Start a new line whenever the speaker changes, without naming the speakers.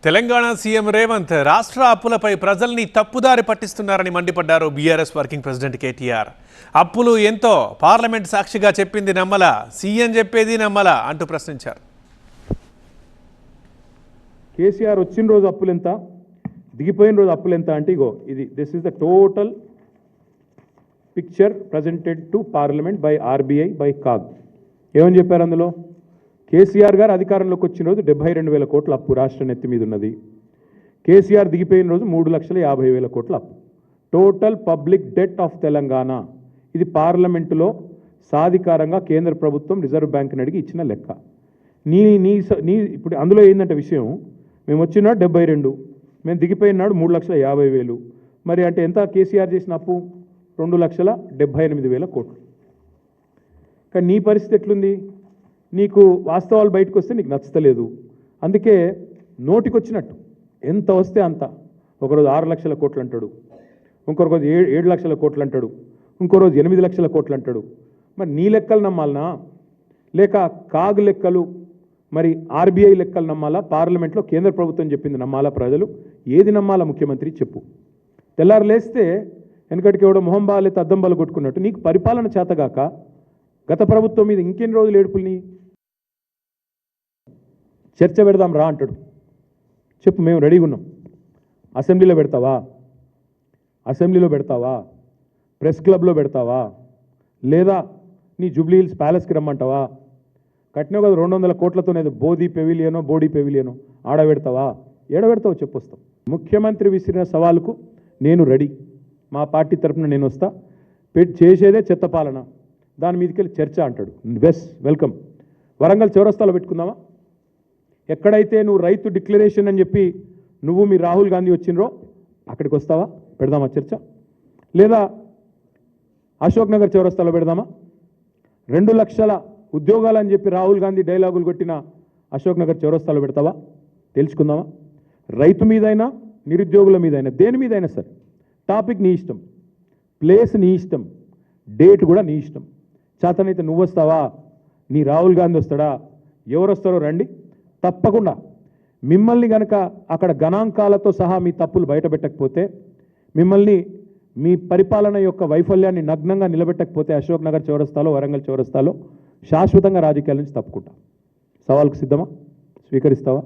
Telangana CM Revanth రాష్ట్ర అప్పులపై ప్రజల్ని తప్పుదారి పట్టిస్తున్నారని మండిపడ్డారు బీఆర్ఎస్ వర్కింగ్ ప్రెసిడెంట్ కేటీఆర్. అప్పులు ఎంతో పార్లమెంట్ సాక్షిగా చెప్పింది నమ్మలా, సీఎం చెప్పేది నమ్మలా అంటూ ప్రశ్నించారు.
కేసీఆర్ వచ్చిన రోజు అప్పులు ఎంత, దిగిపోయిన రోజు అప్పులు ఎంత అంటే ఇగో ఇది this is the total picture presented to parliament by RBI by CAG. ఏమని చెప్పారు అందులో? కేసీఆర్ గారు అధికారంలోకి వచ్చిన రోజు 72,000 కోట్ల అప్పు రాష్ట్ర నెత్తి మీద ఉన్నది. కేసీఆర్ దిగిపోయిన రోజు 3,50,000 కోట్ల అప్పు. Total public det of Telangana. ఇది పార్లమెంటులో సాధికారంగా కేంద్ర ప్రభుత్వం రిజర్వ్ బ్యాంక్ని అడిగి ఇచ్చిన లెక్క. నీ నీ నీ ఇప్పుడు అందులో ఏంటంటే విషయం, మేము వచ్చినాడు 72, మేము దిగిపోయినాడు 3,50,000. మరి అంటే ఎంత కేసీఆర్ చేసిన అప్పు? 2,78,000 కోట్లు. కానీ నీ పరిస్థితి ఎట్లుంది? నీకు వాస్తవాలు బయటకు వస్తే నీకు నచ్చలేదు, అందుకే నోటికొచ్చినట్టు ఎంత వస్తే అంత. ఒకరోజు 6 లక్షల కోట్లు అంటాడు, ఇంకో రోజు 7 లక్షల కోట్లు అంటాడు, ఇంకో రోజు 8 లక్షల కోట్లు అంటాడు. మరి నీ లెక్కలు నమ్మాలనా, లేక కాగ్ లెక్కలు, మరి ఆర్బీఐ లెక్కలు నమ్మాలా, పార్లమెంట్లో కేంద్ర ప్రభుత్వం చెప్పింది నమ్మాలా? ప్రజలు ఏది నమ్మాలా? ముఖ్యమంత్రి చెప్పు. తెల్లారు లేస్తే వెనకటికి ఎవడో మొహం బాగాలేతే అద్దం బలు కొట్టుకున్నట్టు నీకు పరిపాలన చేతగాక గత ప్రభుత్వం మీద ఇంకెన్ని రోజులు ఏడుపుల్ని? చర్చ పెడదాం రా అంటాడు. చెప్పు, మేము రెడీగా ఉన్నాం. అసెంబ్లీలో పెడతావా? అసెంబ్లీలో పెడతావా? ప్రెస్ క్లబ్లో పెడతావా? లేదా నీ జూబ్లీ హిల్స్ ప్యాలెస్కి రమ్మంటావా? కట్టినావు కదా 200 కోట్లతోనేది బోడీ పెవిలియనో ఆడ పెడతావా? ఏడ పెడతావు చెప్పు, వస్తాం. ముఖ్యమంత్రి విసిరిన సవాలుకు నేను రెడీ. మా పార్టీ తరఫున నేను వస్తా. చేసేదే చెత్త పాలన, దాని మీదకి వెళ్ళి చర్చ అంటాడు. వెల్కమ్. వరంగల్ చౌరస్తాలో పెట్టుకుందామా? ఎక్కడైతే నువ్వు రైతు డిక్లరేషన్ అని చెప్పి నువ్వు మీ రాహుల్ గాంధీ వచ్చినరో అక్కడికి వస్తావా? పెడదామా చర్చ? లేదా అశోక్ నగర్ చౌరస్తాలో పెడదామా? 2 లక్షల ఉద్యోగాలని చెప్పి రాహుల్ గాంధీ డైలాగులు కొట్టిన అశోక్ నగర్ చౌరస్తాలో పెడతావా? తెలుసుకుందామా? రైతు మీదైనా నిరుద్యోగుల మీదైనా దేని మీదైనా సరే టాపిక్ నీ ఇష్టం, ప్లేస్ నీ ఇష్టం, డేట్ కూడా నీ ఇష్టం. చేతనైతే నువ్వు వస్తావా, నీ రాహుల్ గాంధీ వస్తాడా, ఎవరు వస్తారో రండి. తప్పకుండా మిమ్మల్ని కనుక అక్కడ గణాంకాలతో సహా మీ తప్పులు బయటపెట్టకపోతే, మిమ్మల్ని మీ పరిపాలన యొక్క వైఫల్యాన్ని నగ్నంగా నిలబెట్టకపోతే అశోక్ నగర్ చౌరస్తాలో, వరంగల్ చౌరస్తాలో శాశ్వతంగా రాజకీయాల నుంచి తప్పుకుంటా. సవాల్కు సిద్ధమా? స్వీకరిస్తావా?